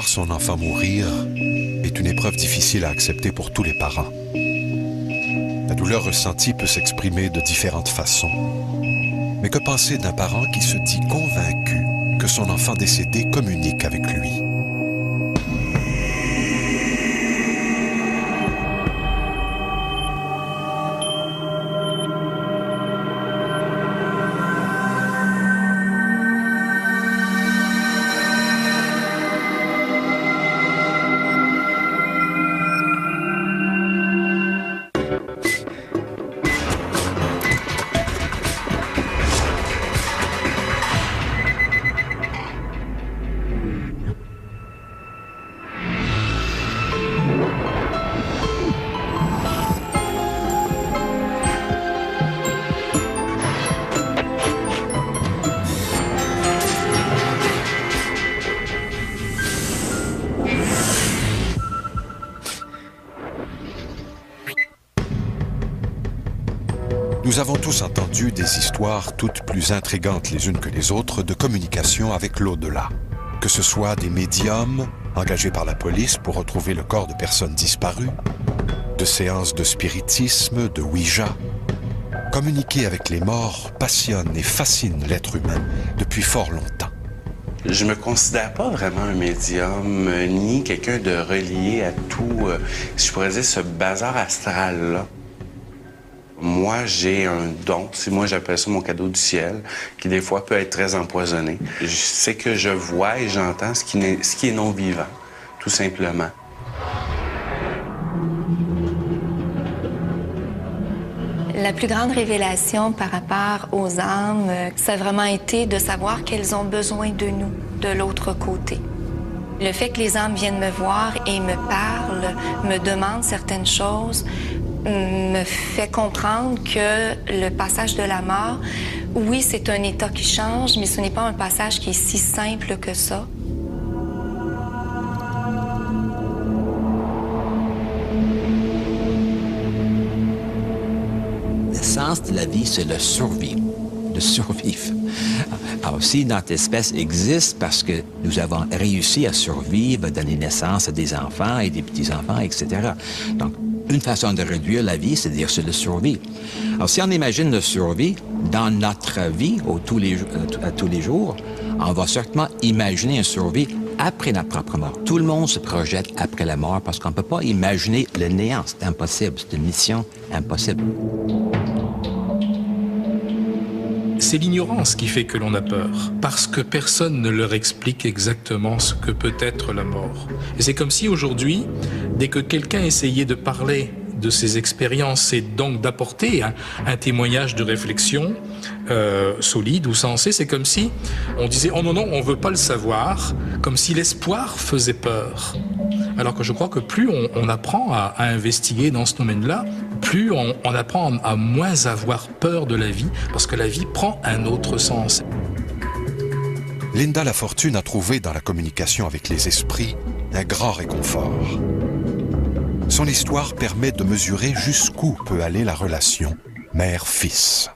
Voir son enfant mourir est une épreuve difficile à accepter pour tous les parents. La douleur ressentie peut s'exprimer de différentes façons. Mais que penser d'un parent qui se dit convaincu que son enfant décédé communique avec lui? Nous avons tous entendu des histoires toutes plus intrigantes les unes que les autres de communication avec l'au-delà. Que ce soit des médiums engagés par la police pour retrouver le corps de personnes disparues, de séances de spiritisme, de Ouija. Communiquer avec les morts passionne et fascine l'être humain depuis fort longtemps. Je me considère pas vraiment un médium, ni quelqu'un de relié à tout, si je pourrais dire, ce bazar astral-là. Moi, j'ai un don, moi j'appelle ça mon cadeau du ciel, qui des fois peut être très empoisonné. Je sais que je vois et j'entends ce qui est non-vivant, tout simplement. La plus grande révélation par rapport aux âmes, ça a vraiment été de savoir qu'elles ont besoin de nous, de l'autre côté. Le fait que les âmes viennent me voir et me parlent, me demandent certaines choses, me fait comprendre que le passage de la mort, oui, c'est un état qui change, mais ce n'est pas un passage qui est si simple que ça. L'essence de la vie, c'est le survivre, de survivre. Alors, si notre espèce existe parce que nous avons réussi à survivre, donner naissance à des enfants et des petits-enfants, etc. Donc, une façon de réduire la vie, c'est-à-dire c'est de survivre. Alors, si on imagine le survie dans notre vie, à tous les jours, on va certainement imaginer un survie après notre propre mort. Tout le monde se projette après la mort parce qu'on ne peut pas imaginer le néant. C'est impossible. C'est une mission impossible. C'est l'ignorance qui fait que l'on a peur, parce que personne ne leur explique exactement ce que peut être la mort. Et c'est comme si aujourd'hui, dès que quelqu'un essayait de parler de ses expériences et donc d'apporter un témoignage de réflexion solide ou sensé, c'est comme si on disait « Oh non, non, on ne veut pas le savoir », comme si l'espoir faisait peur. Alors que je crois que plus on apprend à investiguer dans ce domaine-là, plus on apprend à moins avoir peur de la vie, parce que la vie prend un autre sens. Linda Lafortune a trouvé dans la communication avec les esprits un grand réconfort. Son histoire permet de mesurer jusqu'où peut aller la relation mère-fils.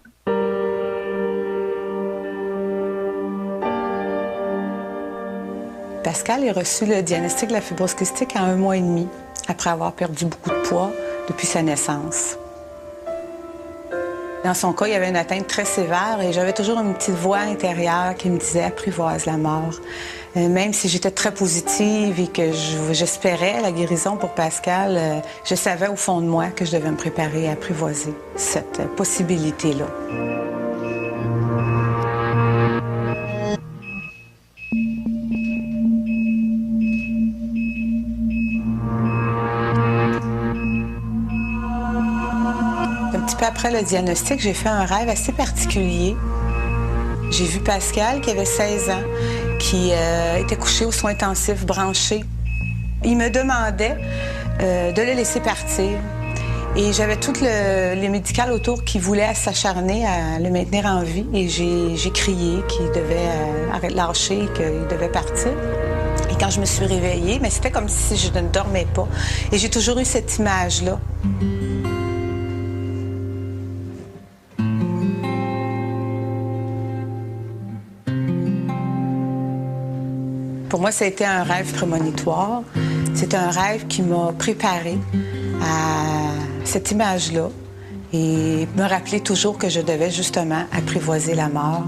Pascal a reçu le diagnostic de la fibrose kystique à 1 mois et demi, après avoir perdu beaucoup de poids depuis sa naissance. Dans son cas, il y avait une atteinte très sévère et j'avais toujours une petite voix intérieure qui me disait « apprivoise la mort ». Même si j'étais très positive et que j'espérais la guérison pour Pascal, je savais au fond de moi que je devais me préparer à apprivoiser cette possibilité-là. Un petit peu après le diagnostic, j'ai fait un rêve assez particulier. J'ai vu Pascal, qui avait 16 ans, qui était couché aux soins intensifs, branché. Il me demandait de le laisser partir. Et j'avais tout les médicales autour qui voulaient s'acharner à le maintenir en vie. Et j'ai crié qu'il devait lâcher, qu'il devait partir. Et quand je me suis réveillée, mais c'était comme si je ne dormais pas. Et j'ai toujours eu cette image-là. Pour Moi, ça a été un rêve prémonitoire. C'est un rêve qui m'a préparée à cette image-là et me rappeler toujours que je devais justement apprivoiser la mort.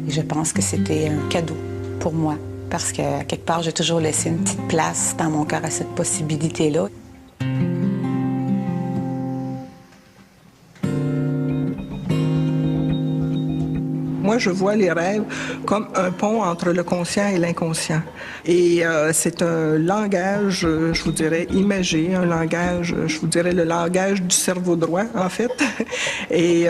Et je pense que c'était un cadeau pour moi parce que, quelque part, j'ai toujours laissé une petite place dans mon cœur à cette possibilité-là. Moi, je vois les rêves comme un pont entre le conscient et l'inconscient. Et c'est un langage, je vous dirais, imagé, un langage, je vous dirais, le langage du cerveau droit, en fait. Et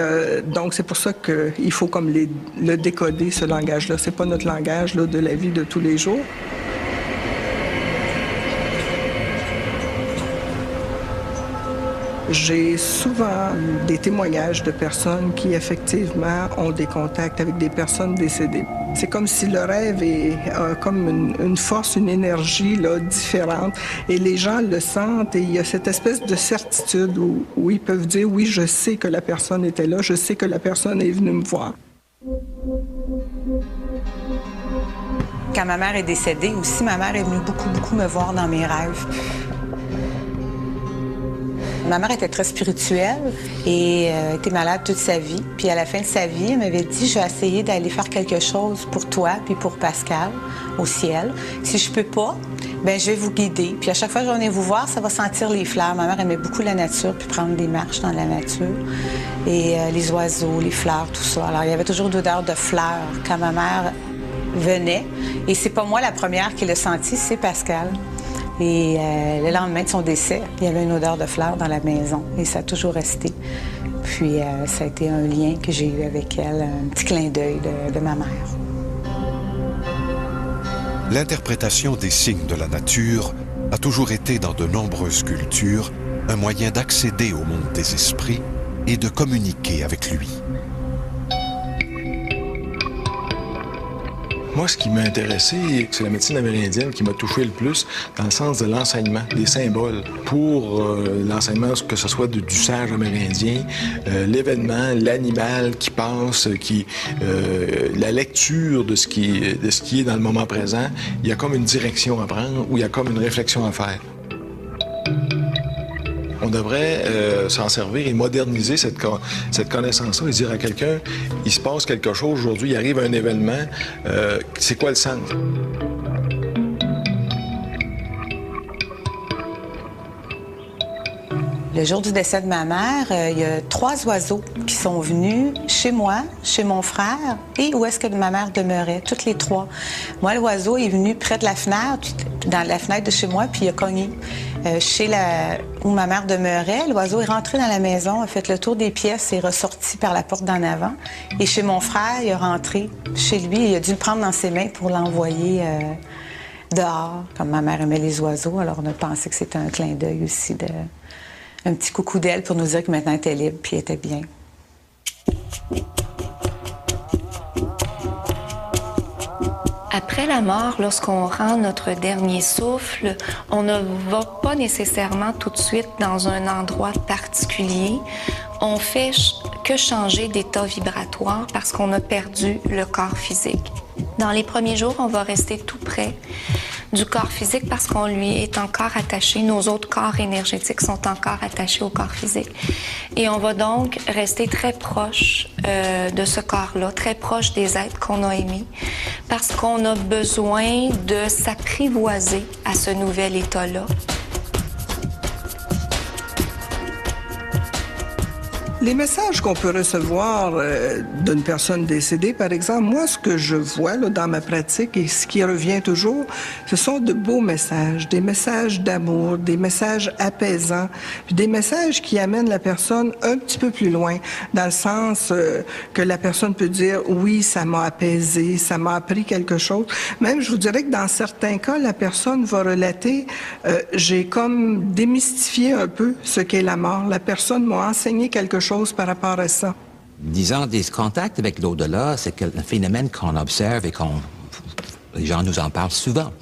donc, c'est pour ça qu'il faut comme le décoder, ce langage-là. C'est pas notre langage là, de la vie de tous les jours. J'ai souvent des témoignages de personnes qui, effectivement, ont des contacts avec des personnes décédées. C'est comme si le rêve est comme une force, une énergie là, différente. Et les gens le sentent et il y a cette espèce de certitude où ils peuvent dire « oui, je sais que la personne était là, je sais que la personne est venue me voir ». Quand ma mère est décédée aussi, ma mère est venue beaucoup me voir dans mes rêves. Ma mère était très spirituelle et était malade toute sa vie. Puis à la fin de sa vie, elle m'avait dit « Je vais essayer d'aller faire quelque chose pour toi puis pour Pascal au ciel. Si je peux pas, ben je vais vous guider. Puis à chaque fois que je viens vous voir, ça va sentir les fleurs. » Ma mère aimait beaucoup la nature puis prendre des marches dans la nature. Et les oiseaux, les fleurs, tout ça. Alors il y avait toujours d'odeur de fleurs quand ma mère venait. Et c'est pas moi la première qui l'a senti, c'est Pascal. Et le lendemain de son décès, il y avait une odeur de fleurs dans la maison et ça a toujours resté. Puis ça a été un lien que j'ai eu avec elle, un petit clin d'œil de ma mère. L'interprétation des signes de la nature a toujours été dans de nombreuses cultures un moyen d'accéder au monde des esprits et de communiquer avec lui. Moi, ce qui m'a intéressé, c'est la médecine amérindienne qui m'a touché le plus dans le sens de l'enseignement, des symboles. Pour l'enseignement, que ce soit du sage amérindien, l'événement, l'animal qui passe, la lecture de ce qui est dans le moment présent, il y a comme une direction à prendre ou il y a comme une réflexion à faire. On devrait s'en servir et moderniser cette connaissance-là et dire à quelqu'un, il se passe quelque chose aujourd'hui, il arrive un événement, c'est quoi le sens? Le jour du décès de ma mère, il y a 3 oiseaux qui sont venus chez moi, chez mon frère et où est-ce que ma mère demeurait, toutes les 3. Moi, l'oiseau est venu près de la fenêtre, dans la fenêtre de chez moi, puis il a cogné. Où ma mère demeurait, l'oiseau est rentré dans la maison, a fait le tour des pièces et est ressorti par la porte d'en avant. Et chez mon frère, il est rentré chez lui et il a dû le prendre dans ses mains pour l'envoyer dehors. Comme ma mère aimait les oiseaux, alors on a pensé que c'était un clin d'œil aussi un petit coucou d'elle pour nous dire que maintenant elle était libre puis elle était bien. Après la mort, lorsqu'on rend notre dernier souffle, on ne va pas nécessairement tout de suite dans un endroit particulier. On fait que changer d'état vibratoire parce qu'on a perdu le corps physique. Dans les premiers jours, on va rester tout près du corps physique parce qu'on lui est encore attaché. Nos autres corps énergétiques sont encore attachés au corps physique. Et on va donc rester très proche de ce corps-là, très proche des êtres qu'on a aimés, parce qu'on a besoin de s'apprivoiser à ce nouvel état-là. Les messages qu'on peut recevoir d'une personne décédée, par exemple, moi, ce que je vois là, dans ma pratique et ce qui revient toujours, ce sont de beaux messages, des messages d'amour, des messages apaisants, puis des messages qui amènent la personne un petit peu plus loin, dans le sens que la personne peut dire « oui, ça m'a apaisé, ça m'a appris quelque chose ». Même, je vous dirais que dans certains cas, la personne va relater « j'ai comme démystifié un peu ce qu'est la mort. La personne m'a enseigné quelque chose par rapport à ça. » Disons, des contacts avec l'au-delà, c'est un phénomène qu'on observe et les gens nous en parlent souvent.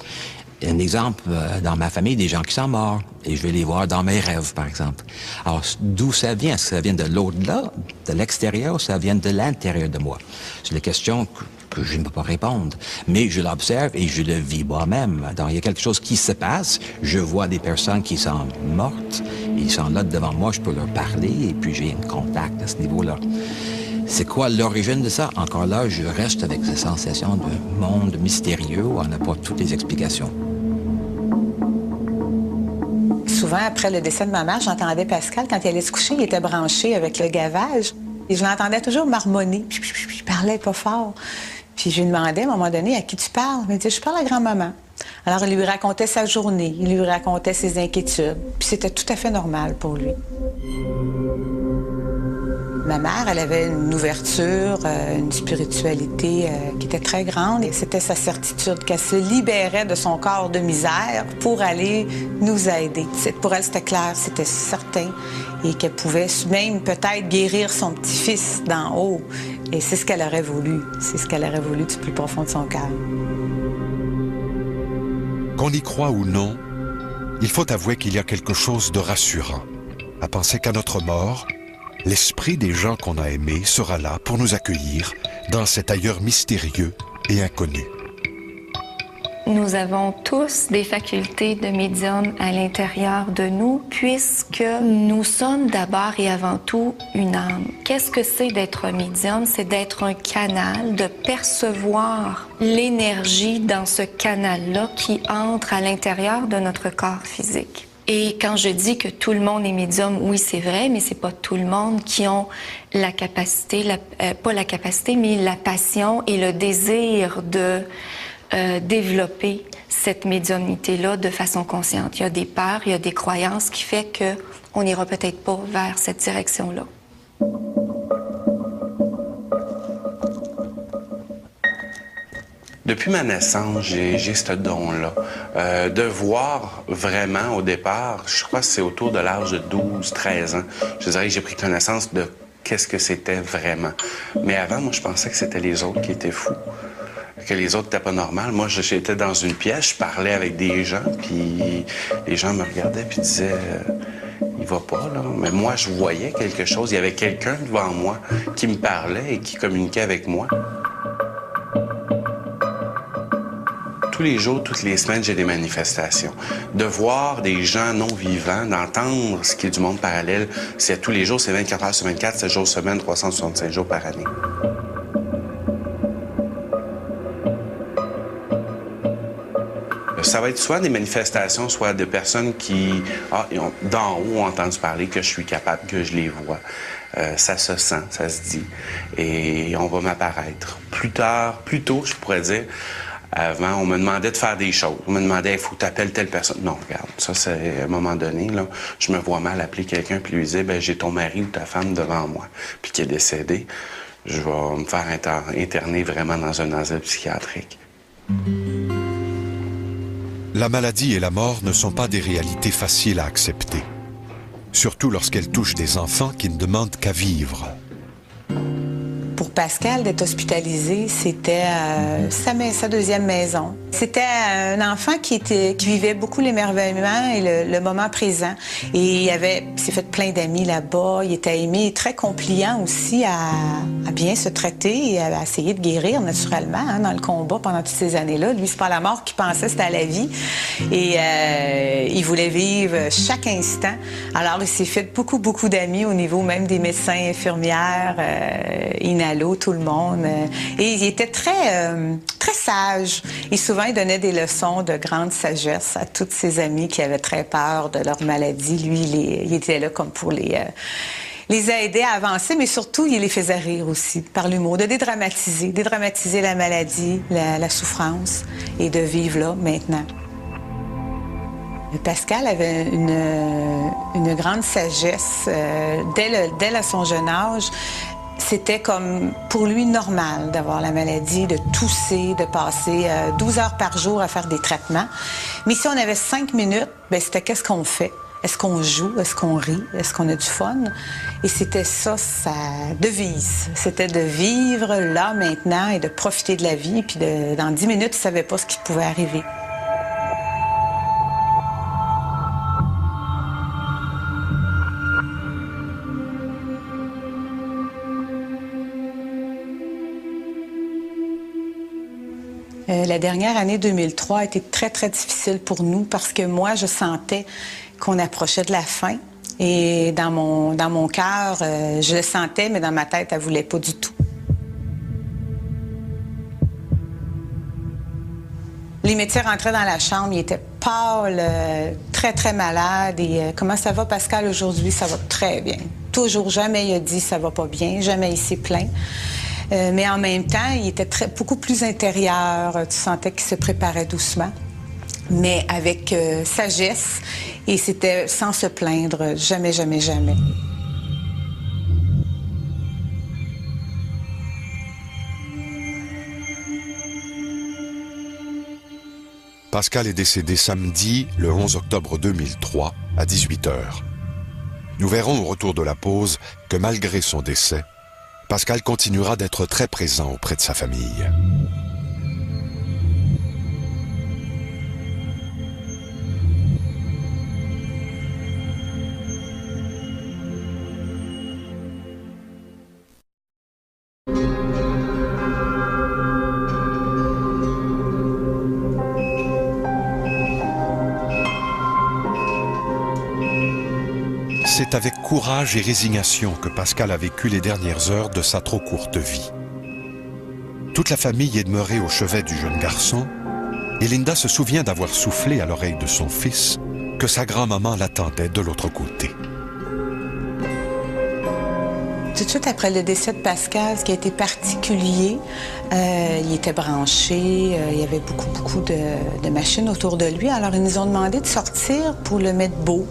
Un exemple, dans ma famille, des gens qui sont morts, et je vais les voir dans mes rêves, par exemple. Alors, d'où ça vient? Est-ce que ça vient de l'au-delà, de l'extérieur, ou ça vient de l'intérieur de moi? C'est la question je ne peux pas répondre. Mais je l'observe et je le vis moi-même. Donc, il y a quelque chose qui se passe. Je vois des personnes qui sont mortes. Ils sont là devant moi, je peux leur parler et puis j'ai un contact à ce niveau-là. C'est quoi l'origine de ça? Encore là, je reste avec cette sensation de monde mystérieux où on n'a pas toutes les explications. Souvent, après le décès de ma mère, j'entendais Pascal, quand il allait se coucher, il était branché avec le gavage. Et je l'entendais toujours marmonner. Il parlait pas fort. Puis je lui demandais, à un moment donné, à qui tu parles? Il me disait, je parle à grand-maman. Alors, il lui racontait sa journée, il lui racontait ses inquiétudes. Puis c'était tout à fait normal pour lui. Ma mère, elle avait une ouverture, une spiritualité qui était très grande. Et c'était sa certitude qu'elle se libérait de son corps de misère pour aller nous aider. Pour elle, c'était clair, c'était certain. Et qu'elle pouvait même peut-être guérir son petit-fils d'en haut. Et c'est ce qu'elle aurait voulu. C'est ce qu'elle aurait voulu du plus profond de son cœur. Qu'on y croit ou non, il faut avouer qu'il y a quelque chose de rassurant à penser qu'à notre mort, l'esprit des gens qu'on a aimés sera là pour nous accueillir dans cet ailleurs mystérieux et inconnu. Nous avons tous des facultés de médium à l'intérieur de nous, puisque nous sommes d'abord et avant tout une âme. Qu'est-ce que c'est d'être un médium? C'est d'être un canal, de percevoir l'énergie dans ce canal-là qui entre à l'intérieur de notre corps physique. Et quand je dis que tout le monde est médium, oui, c'est vrai, mais c'est pas tout le monde qui ont la capacité, pas la capacité, mais la passion et le désir de développer cette médiumnité-là de façon consciente. Il y a des peurs, il y a des croyances qui fait qu'on n'ira peut-être pas vers cette direction-là. Depuis ma naissance, j'ai ce don-là. De voir vraiment au départ, je crois que c'est autour de l'âge de 12-13 ans, je dirais que j'ai pris connaissance de qu'est-ce que c'était vraiment. Mais avant, moi, je pensais que c'était les autres qui étaient fous, que les autres n'étaient pas normaux. Moi, j'étais dans une pièce, je parlais avec des gens, puis les gens me regardaient puis disaient il va pas, là. Mais moi, je voyais quelque chose. Il y avait quelqu'un devant moi qui me parlait et qui communiquait avec moi. Tous les jours, toutes les semaines, j'ai des manifestations. De voir des gens non vivants, d'entendre ce qui est du monde parallèle, c'est tous les jours, c'est 24 heures sur 24, 7 jours semaine, 365 jours par année. Ça va être soit des manifestations, soit de personnes qui, d'en haut, ont entendu parler que je suis capable, que je les vois. Ça se sent, ça se dit. Et on va m'apparaître. Plus tôt, je pourrais dire, avant, on me demandait de faire des choses. On me demandait, il faut que tu appelles telle personne. Non, regarde, ça, c'est à un moment donné, là, je me vois mal appeler quelqu'un puis lui dire, j'ai ton mari ou ta femme devant moi, puis qui est décédé. Je vais me faire interner vraiment dans un asile psychiatrique. La maladie et la mort ne sont pas des réalités faciles à accepter, surtout lorsqu'elles touchent des enfants qui ne demandent qu'à vivre. Pour Pascal, d'être hospitalisé, c'était sa deuxième maison. C'était un enfant qui vivait beaucoup l'émerveillement et le moment présent. Et il s'est fait plein d'amis là-bas. Il était aimé et très compliant aussi à bien se traiter et à essayer de guérir naturellement dans le combat pendant toutes ces années-là. Lui, c'est pas à la mort qu'il pensait, c'était à la vie. Et il voulait vivre chaque instant. Alors, il s'est fait beaucoup d'amis au niveau même des médecins, infirmières, Inalo, tout le monde. Et il était très sage. Et souvent, il donnait des leçons de grande sagesse à tous ses amis qui avaient très peur de leur maladie. Lui, il était là comme pour les aider à avancer, mais surtout, il les faisait rire aussi, par l'humour, de dédramatiser la maladie, la souffrance, et de vivre là, maintenant. Pascal avait une grande sagesse. Dès son jeune âge, c'était comme pour lui normal d'avoir la maladie, de tousser, de passer 12 heures par jour à faire des traitements. Mais si on avait 5 minutes, c'était qu'est-ce qu'on fait? Est-ce qu'on joue? Est-ce qu'on rit? Est-ce qu'on a du fun? Et c'était ça, sa devise. C'était de vivre là, maintenant, et de profiter de la vie. Puis dans 10 minutes, il ne savait pas ce qui pouvait arriver. La dernière année 2003 a été très, très difficile pour nous parce que moi, je sentais qu'on approchait de la fin. Et dans mon cœur, je le sentais, mais dans ma tête, elle ne voulait pas du tout. Les médecins rentraient dans la chambre, ils étaient pâles, très, très malades. Et comment ça va, Pascal, aujourd'hui? Ça va très bien. Toujours, jamais il a dit ça va pas bien, jamais il s'est plaint. Mais en même temps, il était beaucoup plus intérieur. Tu sentais qu'il se préparait doucement, mais avec sagesse. Et c'était sans se plaindre, jamais, jamais, jamais. Pascal est décédé samedi, le 11 octobre 2003, à 18h. Nous verrons au retour de la pause que malgré son décès, Pascal continuera d'être très présent auprès de sa famille. C'est avec courage et résignation que Pascal a vécu les dernières heures de sa trop courte vie. Toute la famille est demeurée au chevet du jeune garçon et Linda se souvient d'avoir soufflé à l'oreille de son fils que sa grand-maman l'attendait de l'autre côté. Tout de suite après le décès de Pascal, ce qui a été particulier, il était branché, il y avait beaucoup de machines autour de lui. Alors, ils nous ont demandé de sortir pour le mettre beau,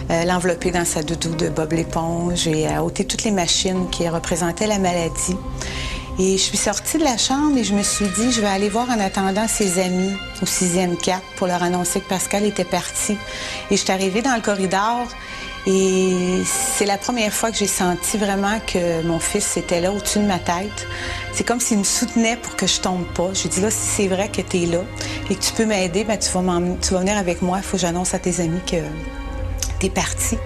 l'envelopper dans sa doudou de Bob l'éponge et ôter toutes les machines qui représentaient la maladie. Et je suis sortie de la chambre et je me suis dit, je vais aller voir en attendant ses amis au 6e 4 pour leur annoncer que Pascal était parti. Et je suis arrivée dans le corridor. Et c'est la première fois que j'ai senti vraiment que mon fils était là au-dessus de ma tête. C'est comme s'il me soutenait pour que je tombe pas. Je lui ai dit, là, si c'est vrai que tu es là et que tu peux m'aider, ben, tu vas venir avec moi. Il faut que j'annonce à tes amis que tu es parti.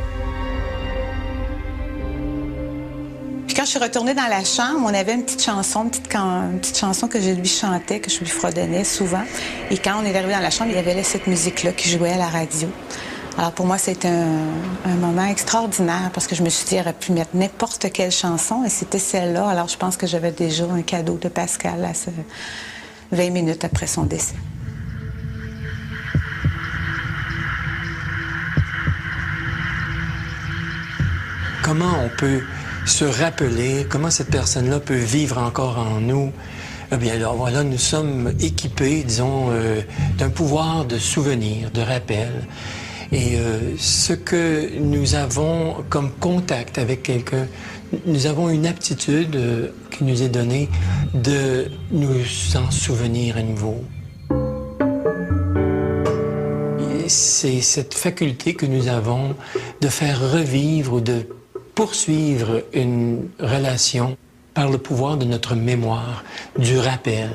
Puis quand je suis retournée dans la chambre, on avait une petite chanson que je lui chantais, que je lui fredonnais souvent. Et quand on est arrivé dans la chambre, il y avait là, cette musique-là qui jouait à la radio. Alors pour moi, c'était un moment extraordinaire parce que je me suis dit, il aurait pu mettre n'importe quelle chanson et c'était celle-là. Alors je pense que j'avais déjà un cadeau de Pascal à 20 minutes après son décès. Comment on peut se rappeler, comment cette personne-là peut vivre encore en nous? Eh bien, alors voilà, nous sommes équipés, disons, d'un pouvoir de souvenir, de rappel. Et ce que nous avons comme contact avec quelqu'un, nous avons une aptitude qui nous est donnée de nous en souvenir à nouveau. C'est cette faculté que nous avons de faire revivre ou de poursuivre une relation par le pouvoir de notre mémoire, du rappel.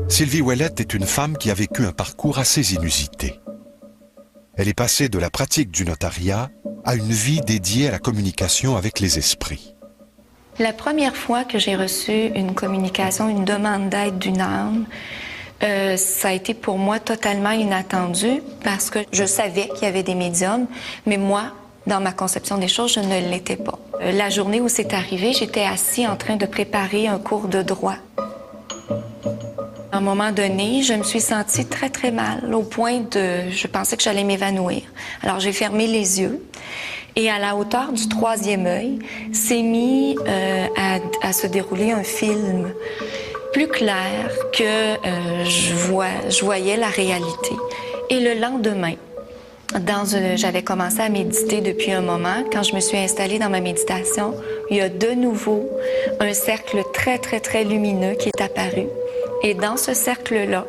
Sylvie Ouellette est une femme qui a vécu un parcours assez inusité. Elle est passée de la pratique du notariat à une vie dédiée à la communication avec les esprits. La première fois que j'ai reçu une communication, une demande d'aide d'une âme, ça a été pour moi totalement inattendu parce que je savais qu'il y avait des médiums, mais moi, dans ma conception des choses, je ne l'étais pas. La journée où c'est arrivé, j'étais assis en train de préparer un cours de droit. À un moment donné, je me suis sentie très, très mal, au point de... Je pensais que j'allais m'évanouir. Alors, j'ai fermé les yeux et à la hauteur du 3e œil, s'est mis à se dérouler un film plus clair que je voyais la réalité. Et le lendemain, j'avais commencé à méditer depuis un moment. Quand je me suis installée dans ma méditation, il y a de nouveau un cercle très, très, très lumineux qui est apparu. Et dans ce cercle-là,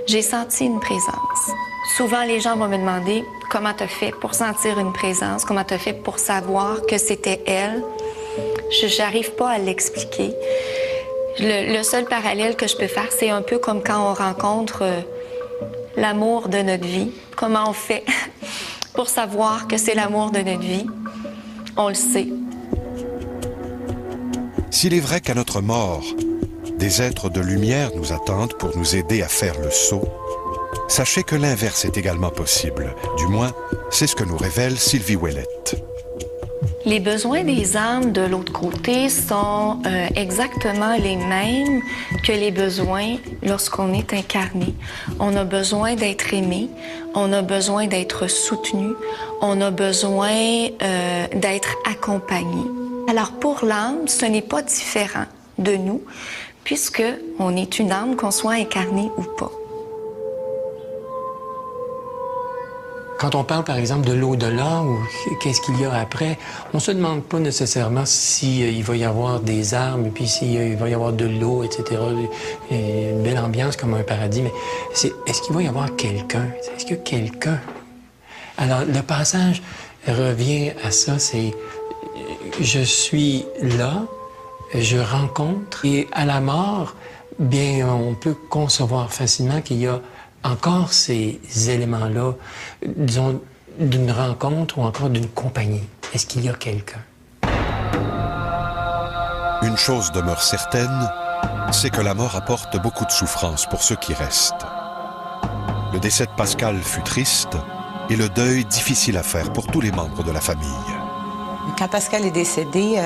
j'ai senti une présence. Souvent, les gens vont me demander comment tu as fait pour sentir une présence, comment tu as fait pour savoir que c'était elle. Je n'arrive pas à l'expliquer. Le seul parallèle que je peux faire, c'est un peu comme quand on rencontre l'amour de notre vie. Comment on fait pour savoir que c'est l'amour de notre vie? On le sait. S'il est vrai qu'à notre mort, des êtres de lumière nous attendent pour nous aider à faire le saut, sachez que l'inverse est également possible. Du moins, c'est ce que nous révèle Sylvie Ouellette. Les besoins des âmes de l'autre côté sont exactement les mêmes que les besoins lorsqu'on est incarné. On a besoin d'être aimé, on a besoin d'être soutenu, on a besoin d'être accompagné. Alors pour l'âme, ce n'est pas différent de nous, puisque on est une âme, qu'on soit incarné ou pas. Quand on parle, par exemple, de l'au-delà ou qu'est-ce qu'il y a après, on ne se demande pas nécessairement s'il va y avoir des arbres, puis s'il va y avoir de l'eau, etc. Une belle ambiance comme un paradis, mais est-ce qu'il va y avoir quelqu'un? Est-ce que quelqu'un... Alors, le passage revient à ça, c'est je suis là, je rencontre, et à la mort, bien, on peut concevoir facilement qu'il y a encore ces éléments-là, disons, d'une rencontre ou encore d'une compagnie. Est-ce qu'il y a quelqu'un? Une chose demeure certaine, c'est que la mort apporte beaucoup de souffrance pour ceux qui restent. Le décès de Pascal fut triste et le deuil difficile à faire pour tous les membres de la famille. Quand Pascal est décédé,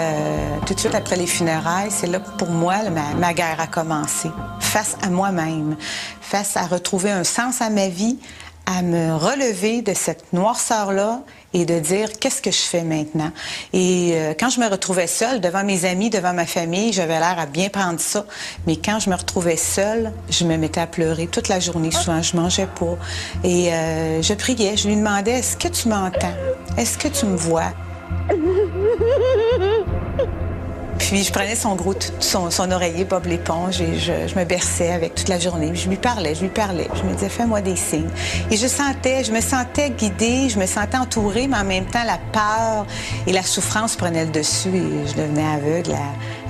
tout de suite après les funérailles, c'est là que pour moi, ma guerre a commencé. Face à moi-même, face à retrouver un sens à ma vie, à me relever de cette noirceur-là et de dire qu'est-ce que je fais maintenant. Et quand je me retrouvais seule, devant mes amis, devant ma famille, j'avais l'air à bien prendre ça. Mais quand je me retrouvais seule, je me mettais à pleurer toute la journée. Souvent, je mangeais pas. Et je priais, je lui demandais, est-ce que tu m'entends? Est-ce que tu me vois? Puis je prenais son oreiller Bob l'éponge et je me berçais avec toute la journée. Je lui parlais. Je me disais, fais-moi des signes. Et je me sentais guidée, je me sentais entourée, mais en même temps, la peur et la souffrance prenaient le dessus et je devenais aveugle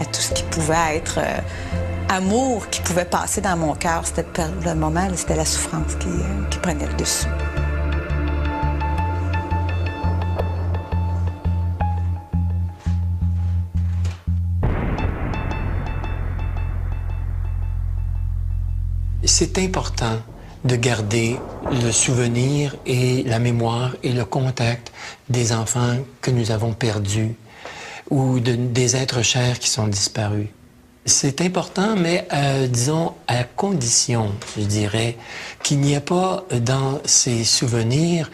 à tout ce qui pouvait être amour qui pouvait passer dans mon cœur. C'était le moment, c'était la souffrance qui prenait le dessus. C'est important de garder le souvenir et la mémoire et le contact des enfants que nous avons perdus ou des êtres chers qui sont disparus. C'est important, mais disons à condition, je dirais, qu'il n'y ait pas dans ces souvenirs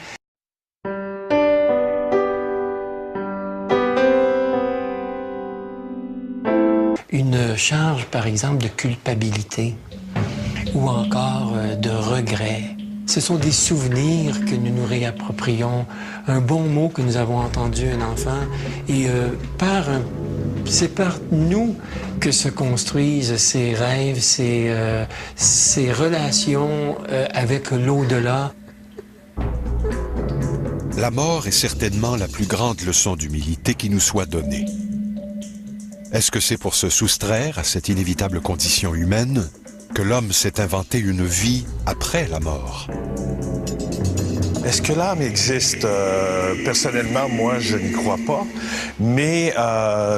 une charge, par exemple, de culpabilité ou encore de regret. Ce sont des souvenirs que nous nous réapproprions, un bon mot que nous avons entendu un enfant, et c'est par nous que se construisent ces rêves, ces relations avec l'au-delà. La mort est certainement la plus grande leçon d'humilité qui nous soit donnée. Est-ce que c'est pour se soustraire à cette inévitable condition humaine que l'homme s'est inventé une vie après la mort? Est-ce que l'âme existe? Personnellement, moi, je n'y crois pas. Mais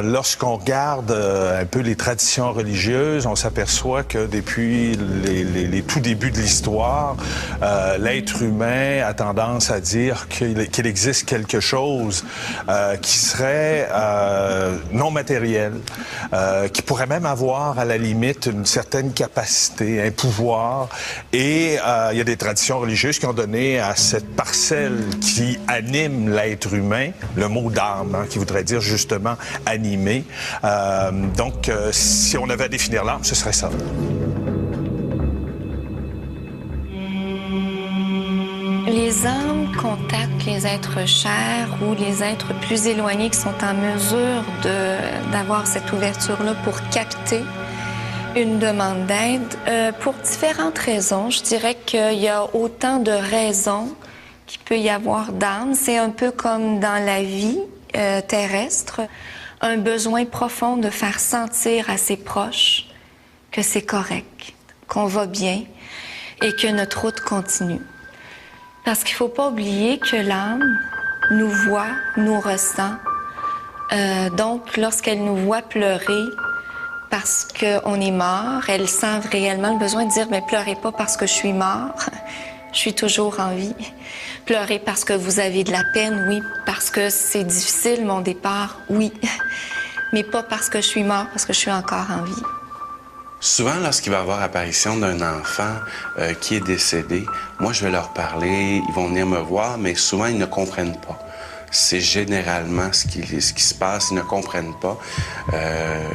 lorsqu'on regarde un peu les traditions religieuses, on s'aperçoit que depuis les tout débuts de l'histoire, l'être humain a tendance à dire qu'il existe quelque chose qui serait non matériel, qui pourrait même avoir à la limite une certaine capacité, un pouvoir. Et il y a des traditions religieuses qui ont donné à cette parcelle qui anime l'être humain, le mot d'âme, hein, qui voudrait dire justement animé. Donc, si on avait à définir l'âme, ce serait ça. Les âmes contactent les êtres chers ou les êtres plus éloignés qui sont en mesure d'avoir cette ouverture-là pour capter une demande d'aide pour différentes raisons. Je dirais qu'il y a autant de raisons qu'il peut y avoir d'âme. C'est un peu comme dans la vie terrestre, un besoin profond de faire sentir à ses proches que c'est correct, qu'on va bien et que notre route continue. Parce qu'il ne faut pas oublier que l'âme nous voit, nous ressent. Donc, lorsqu'elle nous voit pleurer, parce qu'on est mort. Elle sent réellement le besoin de dire, mais pleurez pas parce que je suis mort. Je suis toujours en vie. Pleurez parce que vous avez de la peine, oui. Parce que c'est difficile, mon départ, oui. Mais pas parce que je suis mort, parce que je suis encore en vie. Souvent, lorsqu'il va y avoir apparition d'un enfant qui est décédé, moi, je vais leur parler, ils vont venir me voir, mais souvent, ils ne comprennent pas. C'est généralement ce qui se passe, ils ne comprennent pas.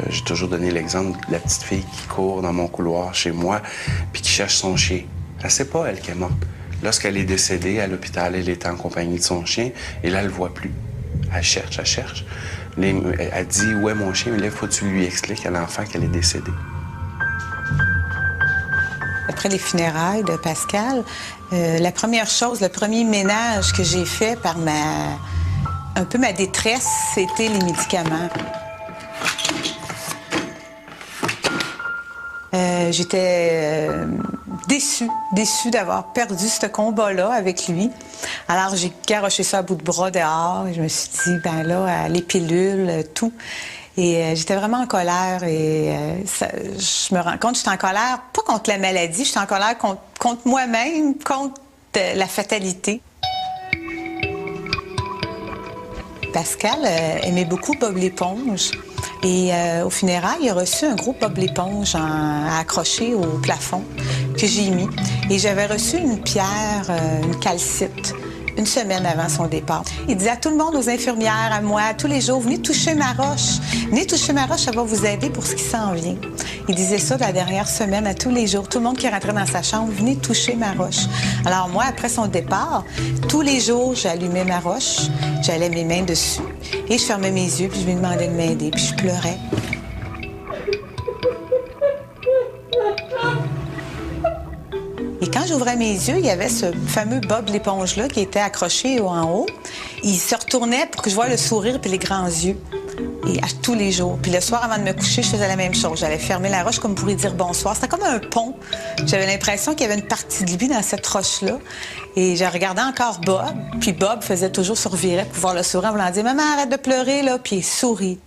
J'ai toujours donné l'exemple de la petite fille qui court dans mon couloir chez moi puis qui cherche son chien. Elle ne sait pas, elle, qu'elle est morte. Lorsqu'elle est décédée à l'hôpital, elle était en compagnie de son chien et là, elle ne le voit plus. Elle cherche, elle cherche. Elle dit, où est mon chien? Mais là, il faut que tu lui expliques à l'enfant qu'elle est décédée. Après les funérailles de Pascal, la première chose, le premier ménage que j'ai fait par un peu ma détresse, c'était les médicaments. J'étais déçue d'avoir perdu ce combat-là avec lui. Alors, j'ai garoché ça à bout de bras dehors. Et je me suis dit, ben là, les pilules, tout. Et j'étais vraiment en colère. Et je me rends compte que j'étais en colère, pas contre la maladie, j'étais en colère contre moi-même, contre la fatalité. Pascal aimait beaucoup Bob l'éponge. Et au funérailles, il a reçu un gros Bob l'éponge à accrocher au plafond que j'ai mis. Et j'avais reçu une pierre, une calcite, une semaine avant son départ. Il disait à tout le monde, aux infirmières, à moi, tous les jours, venez toucher ma roche. Venez toucher ma roche, ça va vous aider pour ce qui s'en vient. Il disait ça la dernière semaine à tous les jours. Tout le monde qui rentrait dans sa chambre, venez toucher ma roche. Alors moi, après son départ, tous les jours, j'allumais ma roche, j'allais mes mains dessus et je fermais mes yeux puis je lui demandais de m'aider puis je pleurais. Et quand j'ouvrais mes yeux, il y avait ce fameux Bob l'éponge-là qui était accroché en haut. Il se retournait pour que je voie le sourire puis les grands yeux. Et à tous les jours. Puis le soir, avant de me coucher, je faisais la même chose. J'allais fermer la roche comme pour lui dire bonsoir. C'était comme un pont. J'avais l'impression qu'il y avait une partie de lui dans cette roche-là. Et je regardais encore Bob. Puis Bob faisait toujours se revirer pour voir le sourire en voulant dire « Maman, arrête de pleurer, là. » Puis il sourit.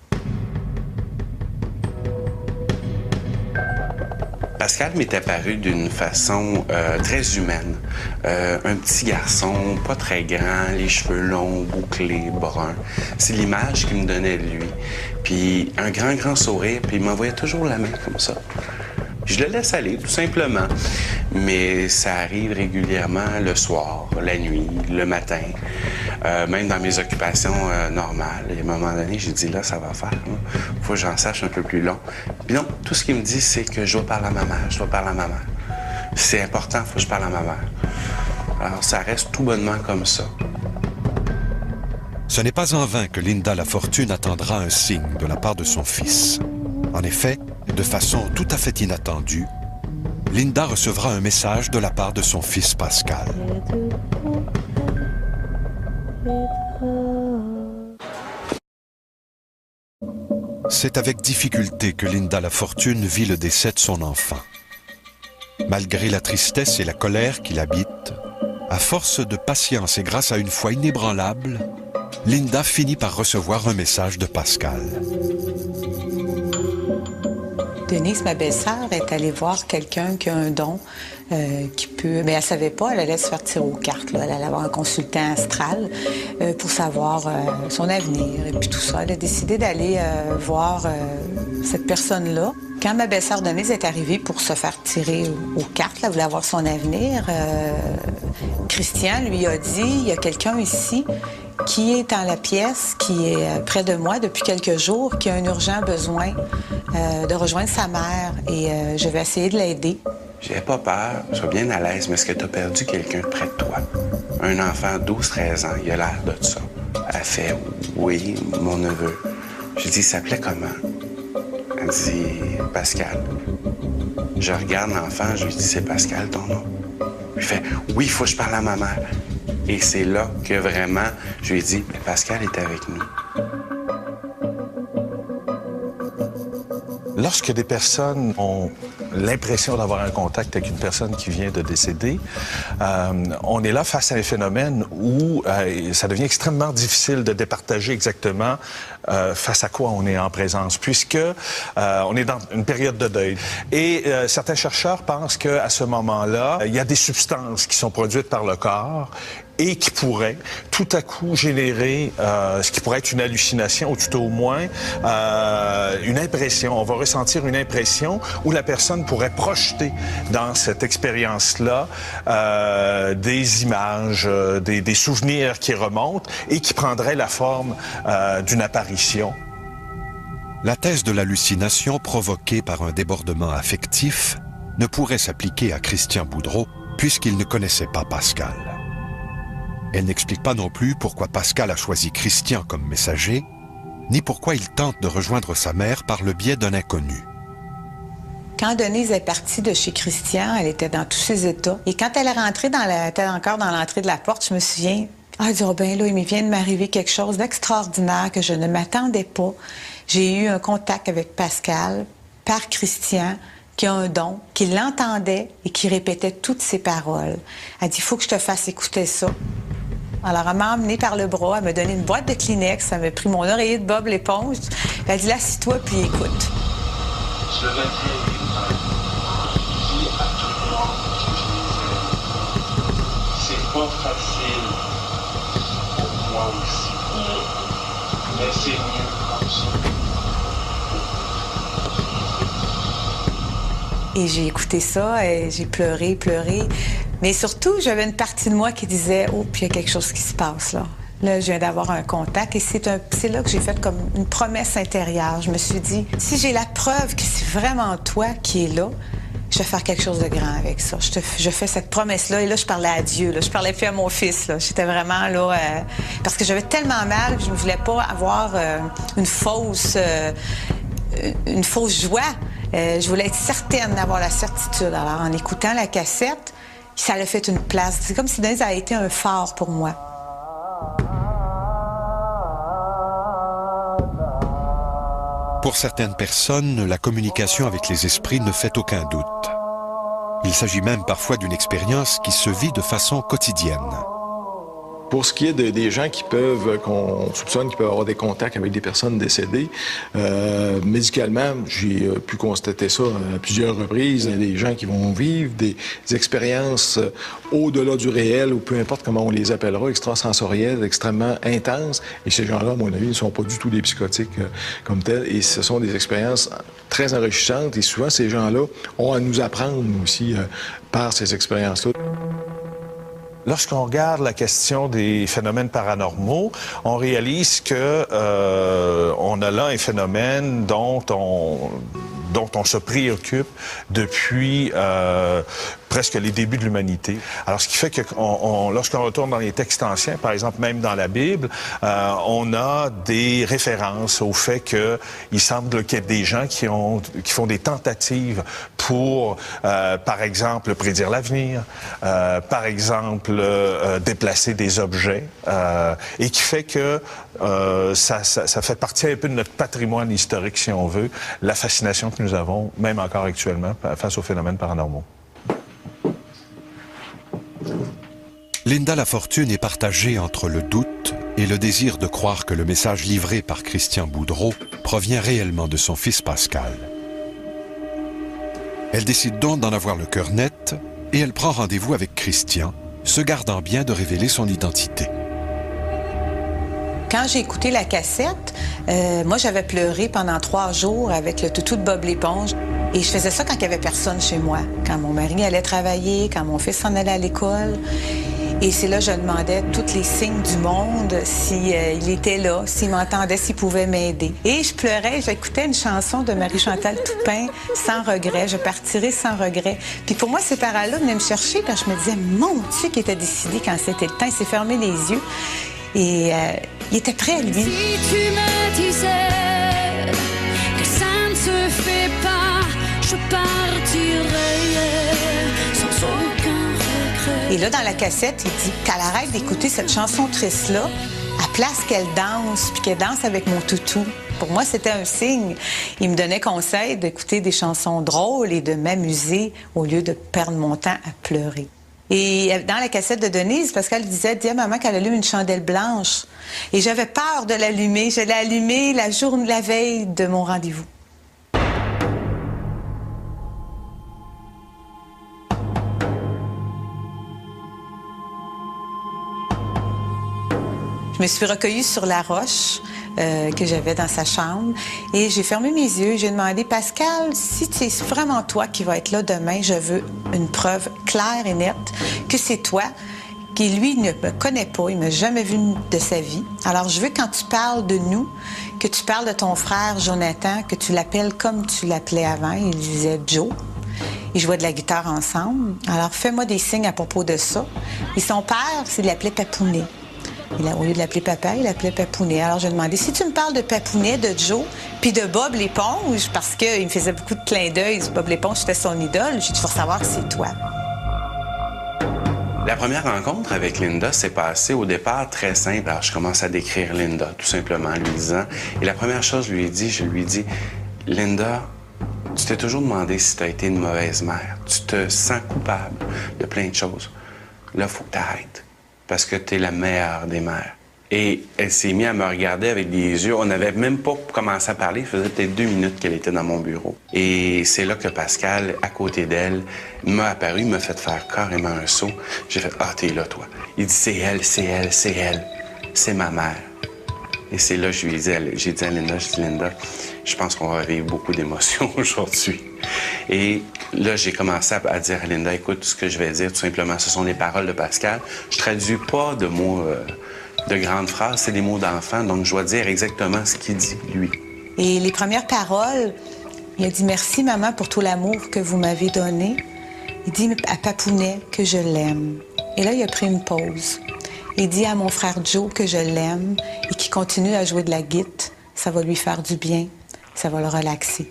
Pascal m'est apparu d'une façon très humaine. Un petit garçon, pas très grand, les cheveux longs, bouclés, bruns. C'est l'image qu'il me donnait de lui. Puis un grand sourire, puis il m'envoyait toujours la main comme ça. Je le laisse aller, tout simplement. Mais ça arrive régulièrement le soir, la nuit, le matin, même dans mes occupations normales. Et à un moment donné, j'ai dit, là, ça va faire. Il faut que j'en sache un peu plus long. Puis non, tout ce qu'il me dit, c'est que je dois parler à ma mère, je dois parler à ma mère. C'est important, il faut que je parle à ma mère. Alors, ça reste tout bonnement comme ça. Ce n'est pas en vain que Linda Lafortune attendra un signe de la part de son fils. En effet, de façon tout à fait inattendue, Linda recevra un message de la part de son fils Pascal. C'est avec difficulté que Linda Lafortune vit le décès de son enfant. Malgré la tristesse et la colère qui l'habitent, à force de patience et grâce à une foi inébranlable, Linda finit par recevoir un message de Pascal. Denise, ma belle-sœur, est allée voir quelqu'un qui a un don qui peut... Mais elle ne savait pas, elle allait se faire tirer aux cartes. Là. Elle allait avoir un consultant astral pour savoir son avenir et puis tout ça. Elle a décidé d'aller voir cette personne-là. Quand ma belle-sœur Denise est arrivée pour se faire tirer aux cartes, elle voulait avoir son avenir, Christian lui a dit, il y a quelqu'un ici qui est dans la pièce, qui est près de moi depuis quelques jours, qui a un urgent besoin de rejoindre sa mère et je vais essayer de l'aider. J'ai pas peur, je suis bien à l'aise, mais est-ce que tu as perdu quelqu'un près de toi? Un enfant de 12-13 ans, il a l'air de ça. Elle fait « Oui, mon neveu ». J'ai dit « Il s'appelait comment? » Elle dit « Pascal ». Je regarde l'enfant, je lui dis « C'est Pascal ton nom? » Il fait « Oui, il faut que je parle à ma mère ». Et c'est là que vraiment, je lui ai dit « Pascal est avec nous ». Lorsque des personnes ont l'impression d'avoir un contact avec une personne qui vient de décéder, on est là face à un phénomène où ça devient extrêmement difficile de départager exactement face à quoi on est en présence, puisque on est dans une période de deuil. Et certains chercheurs pensent qu'à ce moment-là, il y a des substances qui sont produites par le corps et qui pourraient tout à coup générer ce qui pourrait être une hallucination ou tout au moins une impression. On va ressentir une impression où la personne pourrait projeter dans cette expérience-là des images, des souvenirs qui remontent et qui prendraient la forme d'une apparition. La thèse de l'hallucination provoquée par un débordement affectif ne pourrait s'appliquer à Christian Boudreau puisqu'il ne connaissait pas Pascal. Elle n'explique pas non plus pourquoi Pascal a choisi Christian comme messager, ni pourquoi il tente de rejoindre sa mère par le biais d'un inconnu. Quand Denise est partie de chez Christian, elle était dans tous ses états. Et quand elle est rentrée, elle était encore dans l'entrée de la porte, je me souviens, elle dit, oh ben là, il vient de m'arriver quelque chose d'extraordinaire que je ne m'attendais pas. J'ai eu un contact avec Pascal par Christian, qui a un don, qui l'entendait et qui répétait toutes ses paroles. Elle dit, il faut que je te fasse écouter ça. Alors, elle m'a emmenée par le bras, elle m'a donné une boîte de Kleenex, elle m'a pris mon oreiller de Bob l'éponge. Elle dit, là, assis-toi, puis écoute. Je vais dire, je dis à tout le monde que je les aime. C'est pas facile pour moi aussi. Mais c'est mieux comme ça. Et j'ai écouté ça, et j'ai pleuré. Mais surtout, j'avais une partie de moi qui disait, oh, puis il y a quelque chose qui se passe, là. Là, je viens d'avoir un contact et c'est là que j'ai fait comme une promesse intérieure. Je me suis dit, si j'ai la preuve que c'est vraiment toi qui es là, je vais faire quelque chose de grand avec ça. Je fais cette promesse-là et là, je parlais à Dieu. Là. Je parlais plus à mon fils. Là. J'étais vraiment là... parce que j'avais tellement mal, je ne voulais pas avoir une fausse joie. Je voulais être certaine d'avoir la certitude. Alors, en écoutant la cassette, ça a fait une place. C'est comme si Denise a été un phare pour moi. Pour certaines personnes, la communication avec les esprits ne fait aucun doute. Il s'agit même parfois d'une expérience qui se vit de façon quotidienne. Pour ce qui est des gens qu'on soupçonne qui peuvent avoir des contacts avec des personnes décédées, médicalement, j'ai pu constater ça à plusieurs reprises. Il y a des gens qui vont vivre des expériences au-delà du réel, ou peu importe comment on les appellera, extrasensorielles, extrêmement intenses. Et ces gens-là, à mon avis, ne sont pas du tout des psychotiques comme tels. Et ce sont des expériences très enrichissantes. Et souvent, ces gens-là ont à nous apprendre aussi par ces expériences-là. Lorsqu'on regarde la question des phénomènes paranormaux, on réalise que on a là un phénomène dont on se préoccupe depuis presque les débuts de l'humanité. Alors, ce qui fait que lorsqu'on retourne dans les textes anciens, par exemple, même dans la Bible, on a des références au fait qu'il semble qu'il y ait des gens qui font des tentatives pour, par exemple, prédire l'avenir, par exemple, déplacer des objets, et qui fait que ça fait partie un peu de notre patrimoine historique, si on veut, la fascination que nous avons, même encore actuellement, face aux phénomènes paranormaux. Linda Lafortune est partagée entre le doute et le désir de croire que le message livré par Christian Boudreau provient réellement de son fils Pascal. Elle décide donc d'en avoir le cœur net et elle prend rendez-vous avec Christian, se gardant bien de révéler son identité. Quand j'ai écouté la cassette, moi, j'avais pleuré pendant 3 jours avec le toutou de Bob l'éponge. Et je faisais ça quand il n'y avait personne chez moi. Quand mon mari allait travailler, quand mon fils s'en allait à l'école. Et c'est là que je demandais tous les signes du monde, s'il était là, s'il m'entendait, s'il pouvait m'aider. Et je pleurais, j'écoutais une chanson de Marie-Chantal Toupin, « Sans regret », je partirai sans regret. Puis pour moi, ces paroles-là venaient me chercher quand je me disais, mon Dieu, qui était décidé quand c'était le temps, il s'est fermé les yeux. Et il était prêt, lui. Si tu me disais que ça ne se fait pas, je partirai sans aucun regret. Et là, dans la cassette, il dit qu'elle arrête d'écouter cette chanson triste-là, à place qu'elle danse, puis qu'elle danse avec mon toutou. Pour moi, c'était un signe. Il me donnait conseil d'écouter des chansons drôles et de m'amuser au lieu de perdre mon temps à pleurer. Et dans la cassette de Denise, Pascal disait, dis à maman qu'elle allume une chandelle blanche. Et j'avais peur de l'allumer. Je l'ai allumée la veille de mon rendez-vous. Je me suis recueillie sur la roche que j'avais dans sa chambre et j'ai fermé mes yeux. J'ai demandé, Pascal, si c'est vraiment toi qui vas être là demain, je veux une preuve claire et nette que c'est toi, qui lui ne me connaît pas, il ne m'a jamais vu de sa vie. Alors je veux quand tu parles de nous, que tu parles de ton frère Jonathan, que tu l'appelles comme tu l'appelais avant. Il disait Joe. Ils jouaient de la guitare ensemble. Alors fais-moi des signes à propos de ça. Et son père, il l'appelait Papounet. Au lieu de l'appeler papa, il l'appelait Papounet. Alors, je lui ai demandé, si tu me parles de Papounet, de Joe, puis de Bob l'éponge, parce qu'il me faisait beaucoup de clins d'œil, Bob l'éponge, c'était son idole, j'ai dit, il faut savoir que c'est toi. La première rencontre avec Linda s'est passée au départ très simple. Alors, je commence à décrire Linda, tout simplement, en lui disant... Et la première chose que je lui dis, Linda, tu t'es toujours demandé si tu as été une mauvaise mère. Tu te sens coupable de plein de choses. Là, il faut que tu arrêtes. Parce que t'es la meilleure des mères. Et elle s'est mise à me regarder avec des yeux. On n'avait même pas commencé à parler. Ça faisait peut-être 2 minutes qu'elle était dans mon bureau. Et c'est là que Pascal, à côté d'elle, m'a apparu, m'a fait faire carrément un saut. J'ai fait « Ah, t'es là, toi. » Il dit « C'est elle, c'est elle, c'est elle. C'est ma mère. » Et c'est là que j'ai dit à Linda, je pense qu'on va vivre beaucoup d'émotions aujourd'hui. Et là, j'ai commencé à dire à Linda, écoute, ce que je vais dire, tout simplement, ce sont les paroles de Pascal. Je traduis pas de mots, de grandes phrases, c'est des mots d'enfant, donc je dois dire exactement ce qu'il dit, lui. Et les premières paroles, il a dit, merci, maman, pour tout l'amour que vous m'avez donné. Il dit à Papounet que je l'aime. Et là, il a pris une pause. Il dit à mon frère Joe que je l'aime et qu'il continue à jouer de la guitare. Ça va lui faire du bien, ça va le relaxer.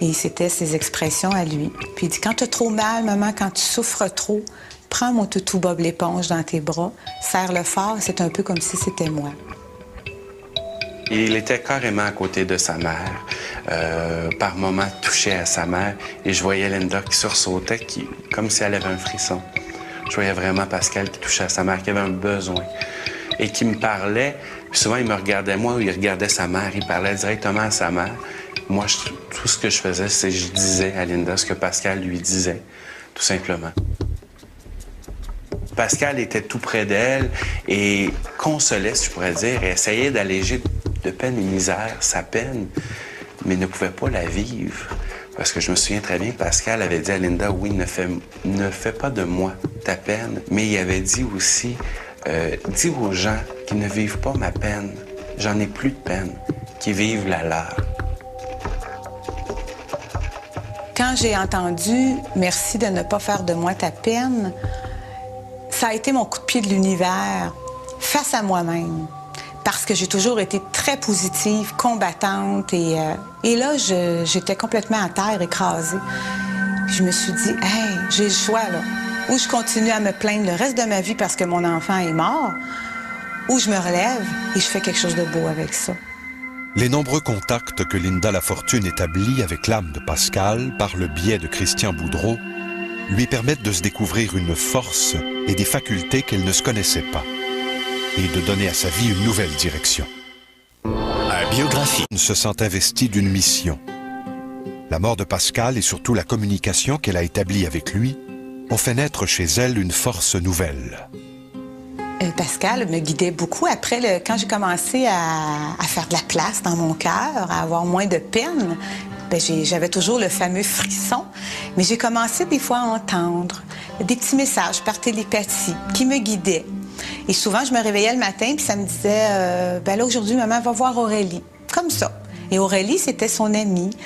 Et c'était ses expressions à lui. Puis il dit, quand tu as trop mal, maman, quand tu souffres trop, prends mon toutou Bob l'éponge dans tes bras, serre-le fort, c'est un peu comme si c'était moi. Il était carrément à côté de sa mère, par moments touché à sa mère, et je voyais Linda qui sursautait, comme si elle avait un frisson. Je voyais vraiment Pascal qui touchait à sa mère, qui avait un besoin, et qui me parlait. Puis souvent, il me regardait moi ou il regardait sa mère, il parlait directement à sa mère. Moi, tout ce que je faisais, c'est que je disais à Linda ce que Pascal lui disait, tout simplement. Pascal était tout près d'elle et consolait, si je pourrais dire, et essayait d'alléger de peine et misère sa peine, mais ne pouvait pas la vivre. Parce que je me souviens très bien, Pascal avait dit à Linda, oui, ne fais pas de moi ta peine, mais il avait dit aussi, dis aux gens qui ne vivent pas ma peine, j'en ai plus de peine, qui vivent la leur. Quand j'ai entendu « Merci de ne pas faire de moi ta peine », ça a été mon coup de pied de l'univers face à moi-même. Parce que j'ai toujours été très positive, combattante. Et là, j'étais complètement à terre, écrasée. Puis je me suis dit, hey, j'ai le choix, là. Ou je continue à me plaindre le reste de ma vie parce que mon enfant est mort, ou je me relève et je fais quelque chose de beau avec ça. Les nombreux contacts que Linda Lafortune établit avec l'âme de Pascal par le biais de Christian Boudreau lui permettent de se découvrir une force et des facultés qu'elle ne se connaissait pas et de donner à sa vie une nouvelle direction. Biographie se sent investie d'une mission. La mort de Pascal et surtout la communication qu'elle a établie avec lui ont fait naître chez elle une force nouvelle. Pascal me guidait beaucoup. Après, quand j'ai commencé à faire de la place dans mon cœur, à avoir moins de peine, j'avais toujours le fameux frisson. Mais j'ai commencé des fois à entendre des petits messages par télépathie qui me guidaient. Et souvent, je me réveillais le matin puis ça me disait là, aujourd'hui, maman va voir Aurélie. Comme ça. Et Aurélie, c'était son amie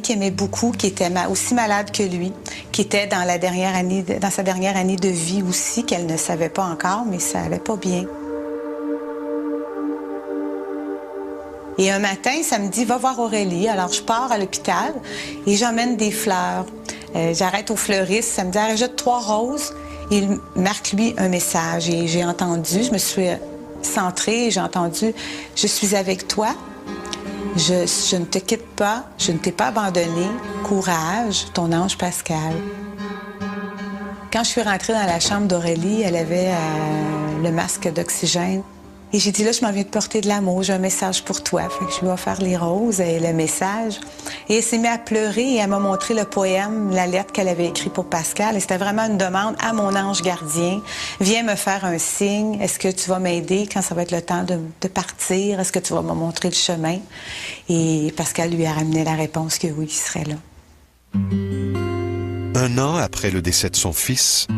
qui aimait beaucoup, qui était aussi malade que lui, qui était dans sa dernière année de vie aussi, qu'elle ne savait pas encore, mais ça allait pas bien. Et un matin, ça me dit, va voir Aurélie. Alors, je pars à l'hôpital et j'emmène des fleurs. J'arrête au fleuriste, ça me dit, jette 3 roses. Et il marque, lui, un message. Et j'ai entendu, je me suis centrée et j'ai entendu, je suis avec toi. Je ne te quitte pas, je ne t'ai pas abandonné. Courage, ton ange Pascal. Quand je suis rentrée dans la chambre d'Aurélie, elle avait le masque d'oxygène. Et j'ai dit, là, je m'en viens de porter de l'amour, j'ai un message pour toi. Fait que je lui ai offert les roses et le message. Et elle s'est mise à pleurer et elle m'a montré le poème, la lettre qu'elle avait écrite pour Pascal. Et c'était vraiment une demande à mon ange gardien. Viens me faire un signe. Est-ce que tu vas m'aider quand ça va être le temps de partir? Est-ce que tu vas me montrer le chemin? Et Pascal lui a ramené la réponse que oui, il serait là. 1 an après le décès de son fils,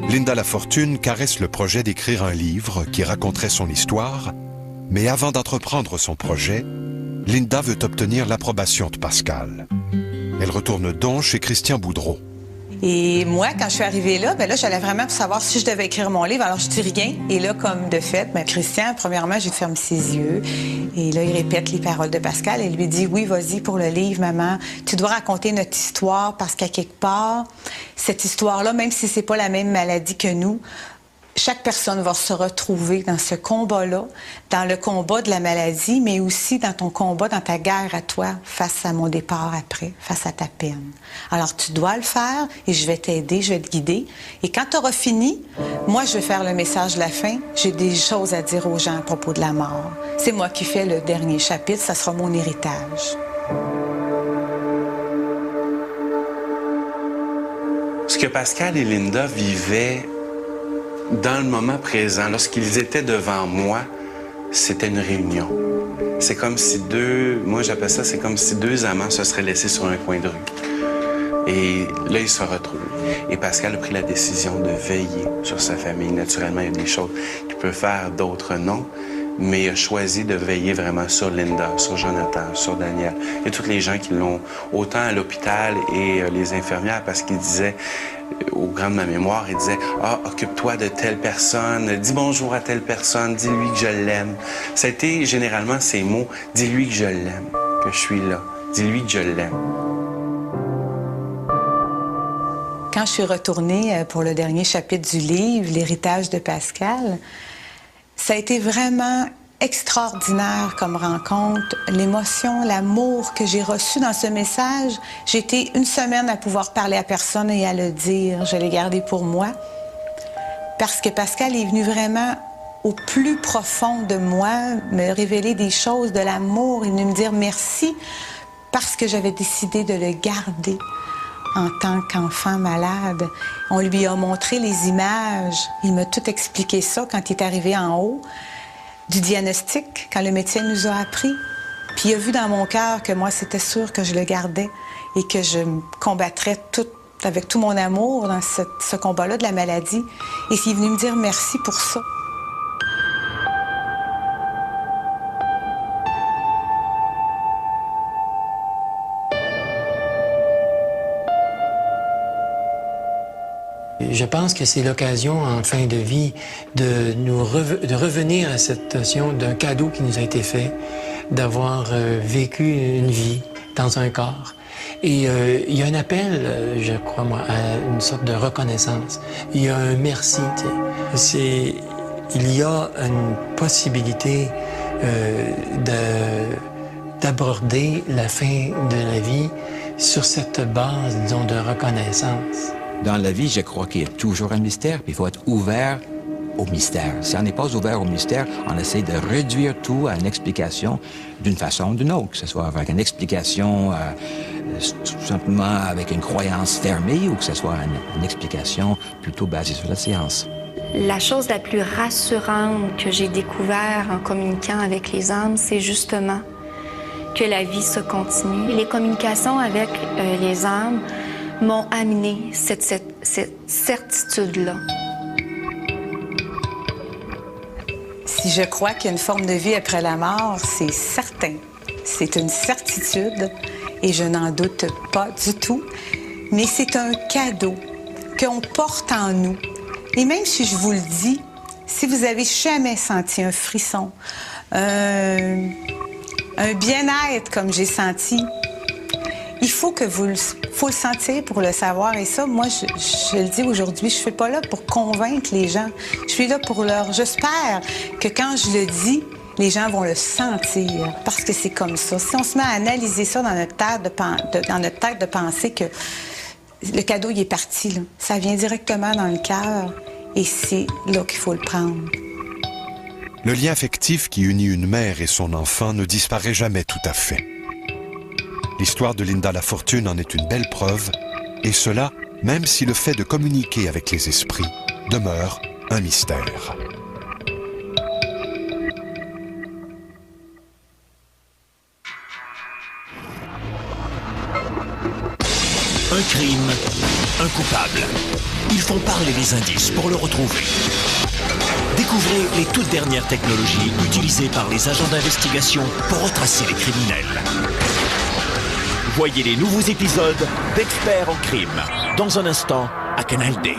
Linda Lafortune caresse le projet d'écrire un livre qui raconterait son histoire, mais avant d'entreprendre son projet, Linda veut obtenir l'approbation de Pascal. Elle retourne donc chez Christian Boudreau. Et moi, quand je suis arrivée là, j'allais vraiment pour savoir si je devais écrire mon livre. Alors, je dis rien. Et là, comme de fait, Christian, premièrement, j'ai fermé ses yeux. Et là, il répète les paroles de Pascal et lui dit, oui, vas-y pour le livre, maman. Tu dois raconter notre histoire parce qu'à quelque part, cette histoire-là, même si c'est pas la même maladie que nous, chaque personne va se retrouver dans ce combat-là, dans le combat de la maladie, mais aussi dans ton combat, dans ta guerre à toi, face à mon départ après, face à ta peine. Alors, tu dois le faire et je vais t'aider, je vais te guider. Et quand tu auras fini, moi, je vais faire le message de la fin. J'ai des choses à dire aux gens à propos de la mort. C'est moi qui fais le dernier chapitre, ça sera mon héritage. Ce que Pascal et Linda vivaient dans le moment présent, lorsqu'ils étaient devant moi, c'était une réunion. C'est comme si moi j'appelle ça, c'est comme si 2 amants se seraient laissés sur un coin de rue. Et là, ils se retrouvent. Et Pascal a pris la décision de veiller sur sa famille. Naturellement, il y a des choses qu'il peut faire, d'autres non. Mais il a choisi de veiller vraiment sur Linda, sur Jonathan, sur Daniel. Et tous les gens qui l'ont, autant à l'hôpital et les infirmières, parce qu'il disait, au grand de ma mémoire, il disait « Ah, occupe-toi de telle personne, dis bonjour à telle personne, dis-lui que je l'aime. » Ça a été généralement ces mots, « Dis-lui que je l'aime, que je suis là, dis-lui que je l'aime. » Quand je suis retournée pour le dernier chapitre du livre, L'héritage de Pascal, ça a été vraiment extraordinaire comme rencontre. L'émotion, l'amour que j'ai reçu dans ce message, j'ai été 1 semaine à pouvoir parler à personne et à le dire. Je l'ai gardé pour moi. Parce que Pascal est venu vraiment au plus profond de moi, me révéler des choses, de l'amour. Il est venu me dire merci parce que j'avais décidé de le garder en tant qu'enfant malade. On lui a montré les images. Il m'a tout expliqué ça quand il est arrivé en haut du diagnostic, quand le médecin nous a appris. Puis il a vu dans mon cœur que moi, c'était sûr que je le gardais et que je combattrais avec tout mon amour dans ce combat-là de la maladie. Et il est venu me dire merci pour ça. Je pense que c'est l'occasion en fin de vie de revenir à cette notion d'un cadeau qui nous a été fait, d'avoir vécu une vie dans un corps. Et il y a un appel, je crois moi, à une sorte de reconnaissance. Il y a un merci. Il y a une possibilité d'aborder la fin de la vie sur cette base, disons, de reconnaissance. Dans la vie, je crois qu'il y a toujours un mystère, puis il faut être ouvert au mystère. Si on n'est pas ouvert au mystère, on essaie de réduire tout à une explication d'une façon ou d'une autre, que ce soit avec une explication tout simplement avec une croyance fermée ou que ce soit une explication plutôt basée sur la science. La chose la plus rassurante que j'ai découvert en communiquant avec les âmes, c'est justement que la vie se continue. Les communications avec les âmes m'ont amené cette certitude-là. Si je crois qu'il y a une forme de vie après la mort, c'est certain. C'est une certitude et je n'en doute pas du tout. Mais c'est un cadeau qu'on porte en nous. Et même si je vous le dis, si vous avez jamais senti un frisson, un bien-être comme j'ai senti, il faut que faut le sentir pour le savoir. Et ça, moi, je le dis aujourd'hui, je ne suis pas là pour convaincre les gens. Je suis là pour leur... J'espère que quand je le dis, Les gens vont le sentir parce que c'est comme ça. Si on se met à analyser ça dans notre tête de penser que le cadeau, il est parti, là. Ça vient directement dans le cœur et c'est là qu'il faut le prendre. Le lien affectif qui unit une mère et son enfant ne disparaît jamais tout à fait. L'histoire de Linda Lafortune en est une belle preuve, et cela, même si le fait de communiquer avec les esprits demeure un mystère. Un crime, un coupable. Ils font parler les indices pour le retrouver. Découvrez les toutes dernières technologies utilisées par les agents d'investigation pour retracer les criminels. Voyez les nouveaux épisodes d'Experts en crime dans un instant à Canal D.